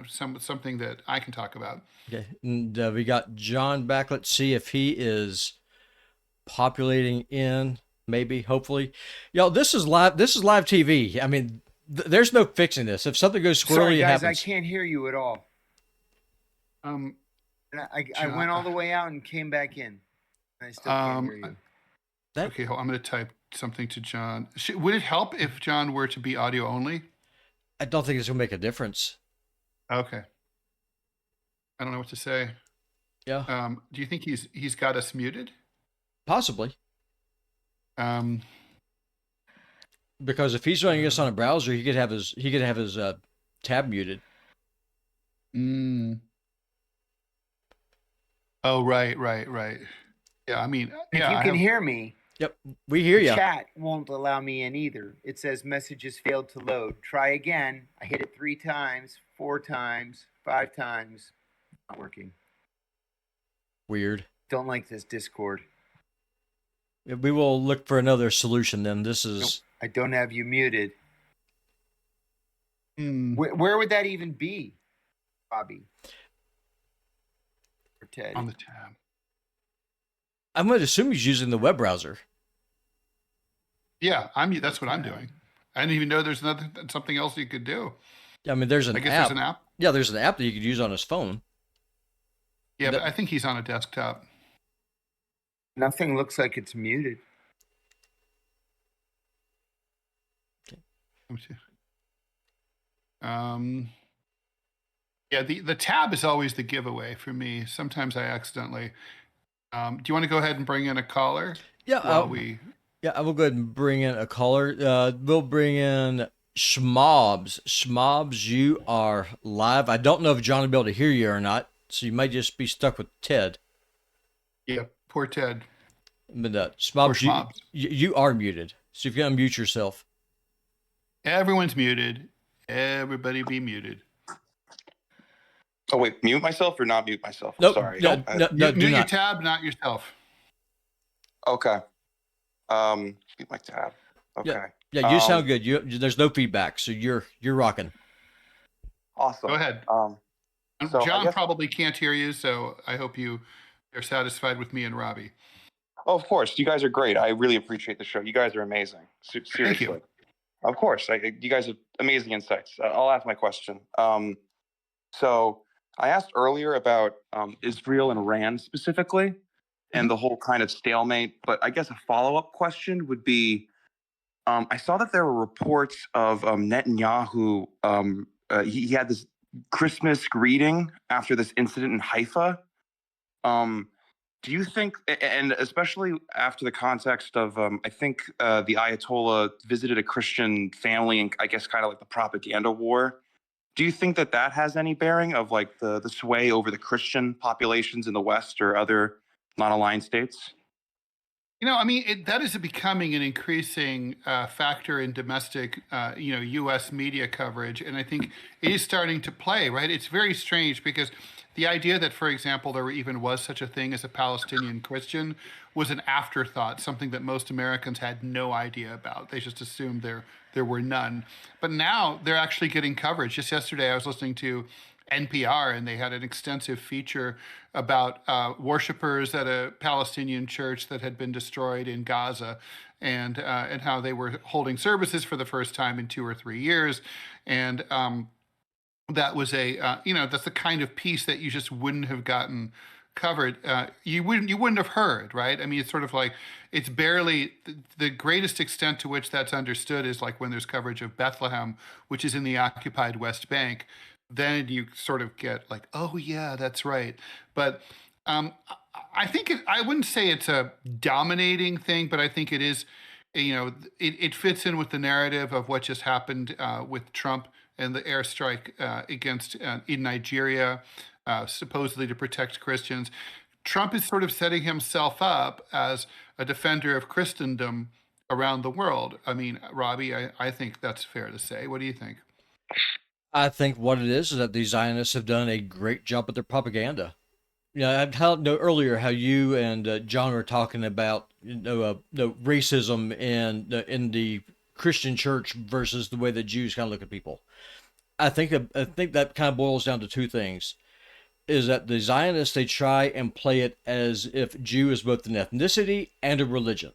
something that I can talk about. Okay, and we got John back. Let's see if he is populating in. Maybe, hopefully, this is live. This is live TV. I mean, there's no fixing this. If something goes squirrely, Sorry, guys, it happens. I can't hear you at all. I went all the way out and came back in. I still can't hear you. Okay, I'm going to type something to John. Would it help if John were to be audio only? I don't think it's gonna make a difference. Okay. I don't know what to say. Yeah, Do you think he's got us muted? possibly. Um, Because if he's running this on a browser, he could have his tab muted. mm, oh, right. Yeah, I mean, If yeah, you I can have, hear me, Yep, we hear the you. chat won't allow me in either. It says messages failed to load. Try again. I hit it 3 times, 4 times, 5 times. Not working. Weird. Don't like this Discord. Yeah, we will look for another solution then. This is. Nope, I don't have you muted. mm, Where would that even be, Bobby? Or Ted? on the tab. I'm going to assume he's using the web browser. Yeah, that's what I'm doing. I didn't even know there's something else you could do. I mean, there's an I guess app. there's an app. Yeah, there's an app that you could use on his phone. Yeah, That- but I think he's on a desktop. Nothing looks like it's muted. Let me see. Yeah, the tab is always the giveaway for me. Sometimes I accidentally. Do you want to go ahead and bring in a caller? Yeah, While we. Yeah, I will go ahead and bring in a caller. We'll bring in Schmobs. Schmobs, you are live. I don't know if John will be able to hear you or not, so you might just be stuck with Ted. Yeah, poor Ted. But Poor Schmobs, Schmobs. you are muted. So if you unmute yourself. Everyone's muted. Everybody be muted. Oh wait, mute myself or not mute myself? I'm Nope, sorry. no, I- no, do Mute your not. tab, not yourself. Okay. Mute my tab. Okay. Yeah, you sound good. There's no feedback, so you're rocking. Awesome. Go ahead. So I John guess- probably can't hear you, so I hope you're satisfied with me and Robbie. Oh, of course. You guys are great. I really appreciate the show. You guys are amazing. Seriously. Thank you. Of course. You guys have amazing insights. I'll ask my question. So I asked earlier about Israel and Iran specifically and the whole kind of stalemate. But I guess a follow-up question would be, I saw that there were reports of Netanyahu. He had this Christmas greeting after this incident in Haifa. Do you think, and especially after the context of, I think the Ayatollah visited a Christian family and I guess kind of like the propaganda war. Do you think that that has any bearing of like the sway over the Christian populations in the West or other non-aligned states? I mean, that is becoming an increasing factor in domestic, U.S. media coverage, and I think it is starting to play, right? It's very strange because the idea that, for example, there even was such a thing as a Palestinian Christian was an afterthought, something that most Americans had no idea about. They just assumed there were none. But now they're actually getting coverage. Just yesterday, I was listening to NPR, and they had an extensive feature about worshipers at a Palestinian church that had been destroyed in Gaza, and how they were holding services for the first time in 2 or 3 years, and that was that's the kind of piece that you just wouldn't have gotten covered. You wouldn't have heard, right? I mean, it's sort of like it's barely the greatest extent to which that's understood is like when there's coverage of Bethlehem, which is in the occupied West Bank. Then you sort of get like, oh yeah, that's right. But I think I wouldn't say it's a dominating thing, but I think it is. It fits in with the narrative of what just happened with Trump and the airstrike against in Nigeria, supposedly to protect Christians. Trump is sort of setting himself up as a defender of Christendom around the world. I mean, Robbie, I think that's fair to say. What do you think? I think what it is that the Zionists have done a great job with their propaganda. I know earlier how you and John were talking about racism in the Christian church versus the way that Jews kind of look at people. I think that kind of boils down to two things: is that the Zionists, they try and play it as if Jew is both an ethnicity and a religion,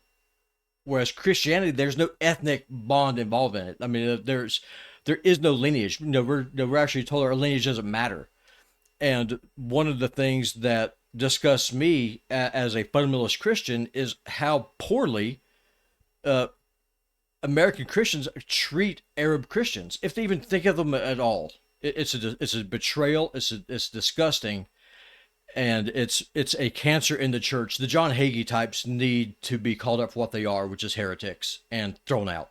whereas Christianity, there's no ethnic bond involved in it. I mean, there is no lineage. We're actually told our lineage doesn't matter. And one of the things that disgusts me as a fundamentalist Christian is how poorly American Christians treat Arab Christians, if they even think of them at all. It's a betrayal. It's disgusting, and it's a cancer in the church. The John Hagee types need to be called up for what they are, which is heretics, and thrown out.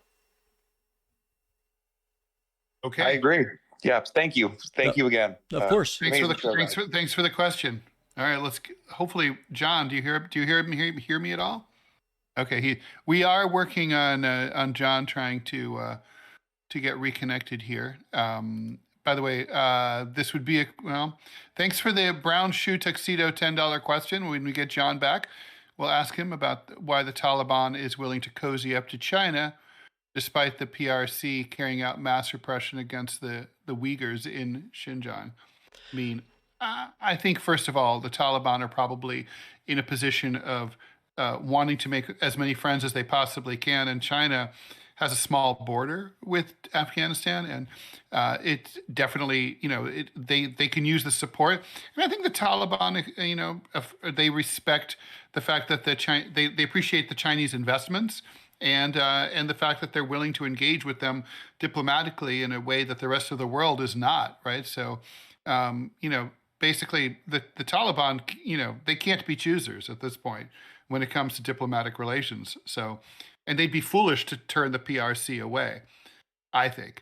Okay. I agree. Yeah. Thank you. Thank you again. Of course. Thanks for amazing show, thanks for the question. All right, hopefully, John, do you hear me at all? Okay, we are working on John trying to get reconnected here. By the way, this would be thanks for the brown shoe tuxedo $10 question. When we get John back, we'll ask him about why the Taliban is willing to cozy up to China, despite the PRC carrying out mass repression against the Uyghurs in Xinjiang. I mean, I think, first of all, the Taliban are probably in a position of wanting to make as many friends as they possibly can, and China has a small border with Afghanistan, and it's definitely, they can use the support. And I think the Taliban, they respect the fact that they appreciate the Chinese investments, and the fact that they're willing to engage with them diplomatically in a way that the rest of the world is not, right? So, basically the Taliban, they can't be choosers at this point when it comes to diplomatic relations. So, and they'd be foolish to turn the PRC away, I think.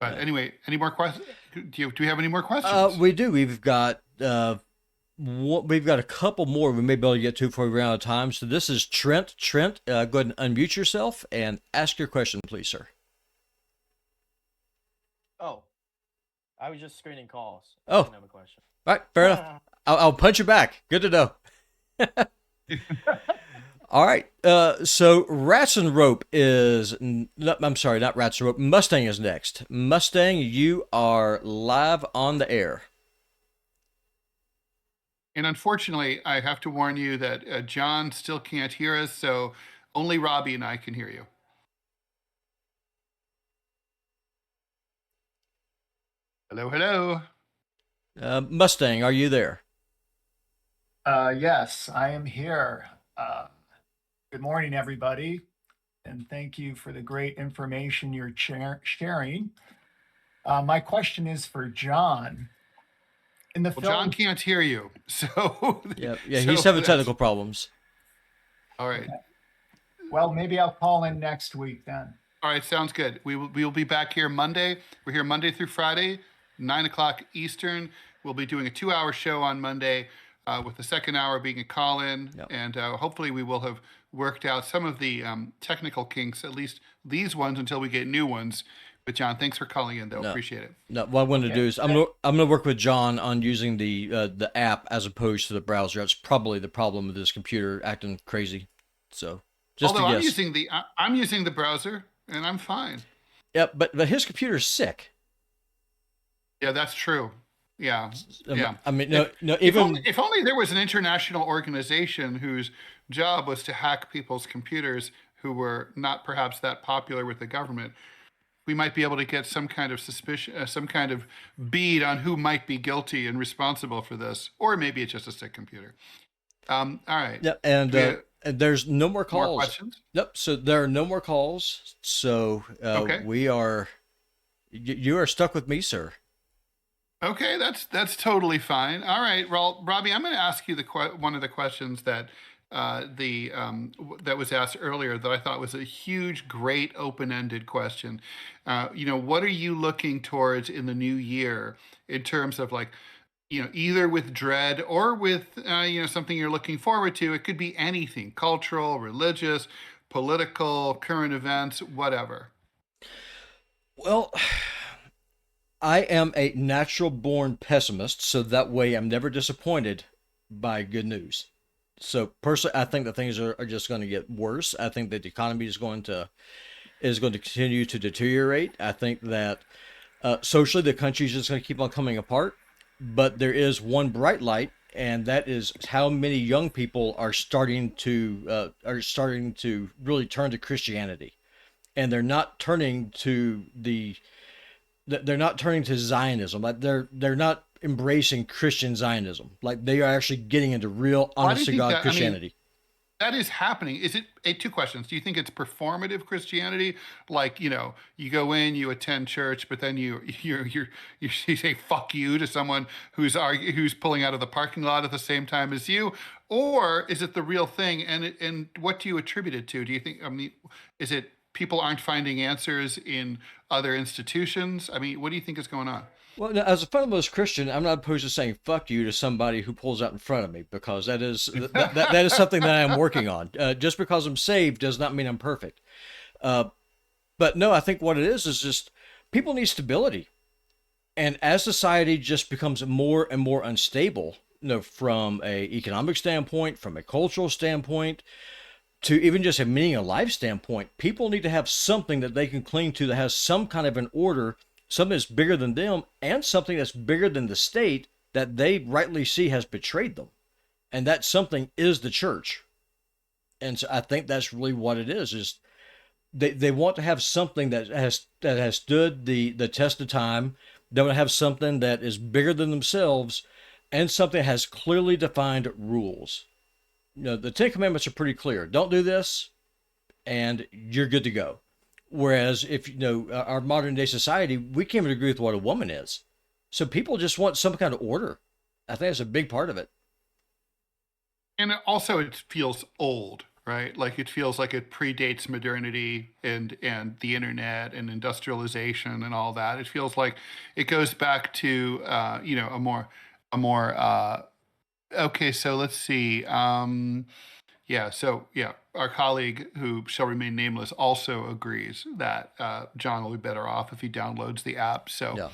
But anyway, any more questions? Do we have any more questions? We do. We've got a couple more we may be able to get to before we run out of time. So this is Trent. Trent, go ahead and unmute yourself and ask your question, please, sir. Oh, I was just screening calls. Oh. I didn't have a question. All right, fair enough. I'll punch you back. Good to know. All right. So Rats and Rope I'm sorry, not Rats and Rope. Mustang is next. Mustang, you are live on the air. And unfortunately, I have to warn you that John still can't hear us, so only Robbie and I can hear you. Hello, hello. Mustang, are you there? Yes, I am here. Good morning, everybody, and thank you for the great information you're sharing. My question is for John. In the film, John can't hear you, so yeah, he's having technical problems. All right. Well, maybe I'll call in next week then. All right, sounds good. We will be back here Monday. We're here Monday through Friday, 9:00 Eastern. We'll be doing a 2-hour show on Monday, with the second hour being a call-in, and hopefully we will have worked out some of the technical kinks, at least these ones, until we get new ones. But John, thanks for calling in, though. Appreciate it. No, what I'm going to do is I'm going to work with John on using the app as opposed to the browser. That's probably the problem with this computer acting crazy. So, just although to guess. I'm using the browser and I'm fine. Yeah, but his computer's sick. Yeah, that's true. Yeah, yeah. I mean, if only there was an international organization whose job was to hack people's computers who were not perhaps that popular with the government, we might be able to get some kind of suspicion, some kind of bead on who might be guilty and responsible for this, or maybe it's just a sick computer. All right. Yeah, and there's no more calls. More questions? Yep. So there are no more calls. So okay. You are stuck with me, sir. Okay, that's totally fine. All right, well, Robbie, I'm going to ask you one of the questions that that was asked earlier that I thought was a huge, great, open-ended question. What are you looking towards in the new year in terms of either with dread or with something you're looking forward to? It could be anything: cultural, religious, political, current events, whatever. Well, I am a natural-born pessimist, so that way I'm never disappointed by good news. So personally, I think that things are just going to get worse. I think that the economy is going to continue to deteriorate. I think that socially the country is just going to keep on coming apart. But there is one bright light, and that is how many young people are starting to really turn to Christianity, and they're not turning to Zionism. Like they're not embracing Christian Zionism. Like they are actually getting into real honest to God Christianity. that is happening. Is it two questions? Do you think it's performative Christianity? Like, you know, you go in, you attend church, but then you say fuck you to someone who's pulling out of the parking lot at the same time as you? Or is it the real thing? And what do you attribute it to? Do you think, I mean, is it people aren't finding answers in other institutions? I mean, what do you think is going on? Well, now, as a fundamentalist Christian, I'm not opposed to saying "fuck you" to somebody who pulls out in front of me, because that is that is something that I am working on. Just because I'm saved does not mean I'm perfect. But no, I think what it is just people need stability, and as society just becomes more and more unstable, you know, from a economic standpoint, from a cultural standpoint, to even just a meaning of life standpoint, people need to have something that they can cling to that has some kind of an order, something that's bigger than them, and something that's bigger than the state that they rightly see has betrayed them. And that something is the church. And so I think that's really what it is they want to have something that has stood the test of time. They want to have something that is bigger than themselves, and something that has clearly defined rules. You know, the Ten Commandments are pretty clear. Don't do this, and you're good to go. Whereas if, you know, our modern day society, we can't even agree with what a woman is. So people just want some kind of order. I think that's a big part of it. And also it feels old, right? Like it feels like it predates modernity and the internet and industrialization and all that. It feels like it goes back to you know, a more okay, so let's see. Our colleague, who shall remain nameless, also agrees that John will be better off if he downloads the app. So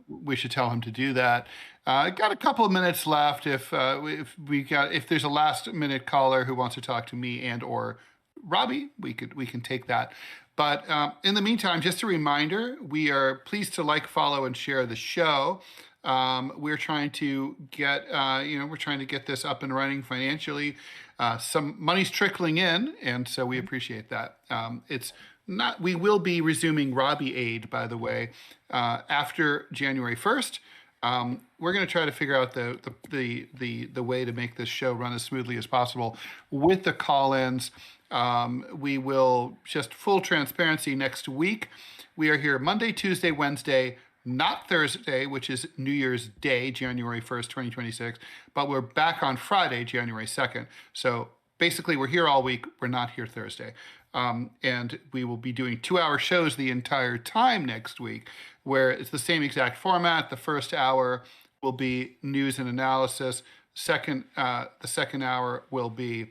we should tell him to do that. Got a couple of minutes left. If there's a last minute caller who wants to talk to me and or Robbie, we can take that. But in the meantime, just a reminder, we are pleased to like, follow, and share the show. We're trying to get this up and running financially. Some money's trickling in, and so we appreciate that. We will be resuming Robbie Aid, by the way, after January 1st. We're going to try to figure out the way to make this show run as smoothly as possible with the call-ins. We will, just full transparency, next week we are here Monday, Tuesday, Wednesday, not Thursday, which is New Year's Day, January 1st, 2026, but we're back on Friday, January 2nd. So basically we're here all week. We're not here Thursday. And we will be doing 2-hour shows the entire time next week, where it's the same exact format. The first hour will be news and analysis. The second hour will be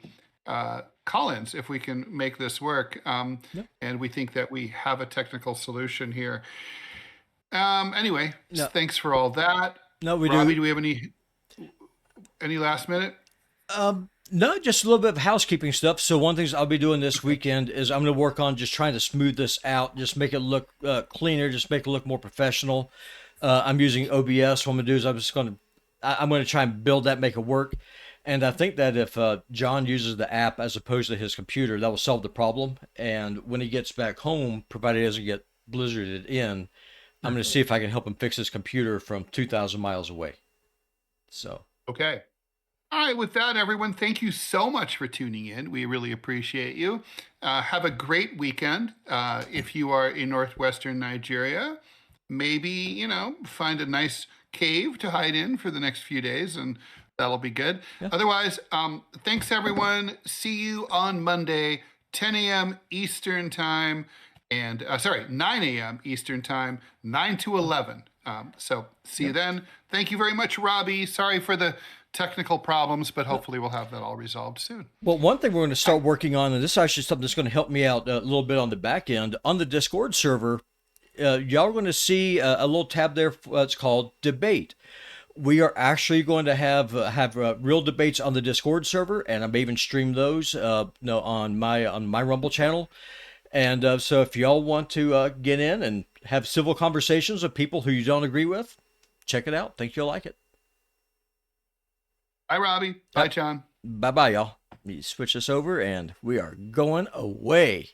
call-ins, if we can make this work. And we think that we have a technical solution here. Anyway, thanks for all that. No, Robbie, do we have any last minute? No, just a little bit of housekeeping stuff. So one of the things I'll be doing this weekend is I'm going to work on just trying to smooth this out, just make it look cleaner, just make it look more professional. I'm using OBS. What I'm going to do is I'm going to try and build that, make it work. And I think that if John uses the app as opposed to his computer, that will solve the problem. And when he gets back home, provided he doesn't get blizzarded in, I'm going to see if I can help him fix his computer from 2,000 miles away. So. Okay. All right. With that, everyone, thank you so much for tuning in. We really appreciate you. Have a great weekend. If you are in northwestern Nigeria, maybe, find a nice cave to hide in for the next few days, and that'll be good. Yeah. Otherwise, thanks, everyone. See you on Monday, 10 a.m. Eastern Time. And 9 a.m. Eastern Time, 9 to 11. So see you then. Thank you very much, Robbie. Sorry for the technical problems, but hopefully we'll have that all resolved soon. Well, one thing we're going to start working on, and this is actually something that's going to help me out a little bit on the back end, on the Discord server, y'all are going to see a little tab there. It's called Debate. We are actually going to have real debates on the Discord server, and I may even stream those on my Rumble channel. And so if y'all want to get in and have civil conversations with people who you don't agree with, check it out. Think you'll like it. Bye, Robbie. Bye, John. Bye-bye, y'all. Let me switch this over, and we are going away.